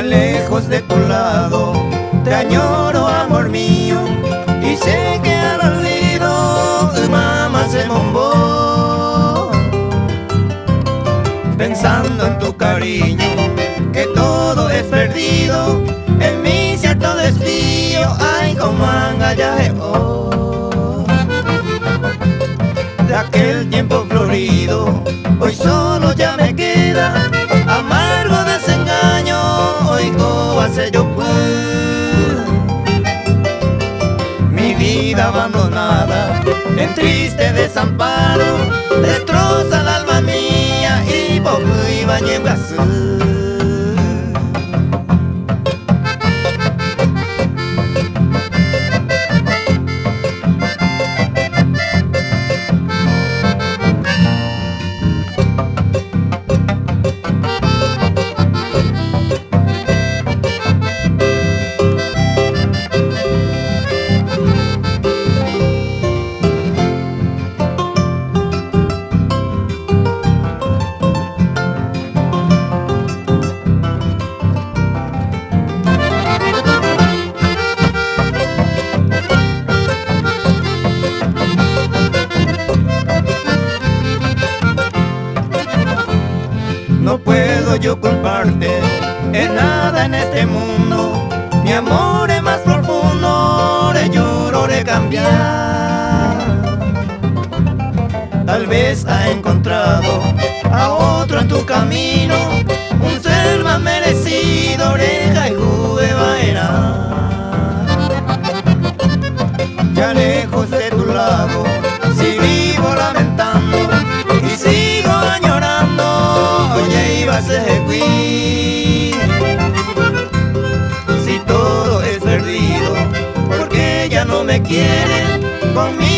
lejos de tu lado, te añoro, amor mío, y sé que al olvido mamá se bombó. Pensando en tu cariño, que todo es perdido, en mi cierto desvío, ay, como angallaje, oh. De aquel tiempo florido, hoy solo ya me queda amargo desengaño, hoy como hace yo mi vida abandonada, en triste desamparo, destroza el alma mía y por iba en Brasil. No puedo yo culparte en nada en este mundo, mi amor es más profundo, de lloro de cambiar. Tal vez ha encontrado a otro en tu camino, un ser más merecido, oreja y juve bailar. Ya lejos de tu lado, si vivo lamentando y sigo añorando, oye, iba a ser si todo es perdido, porque ya no me quieren conmigo.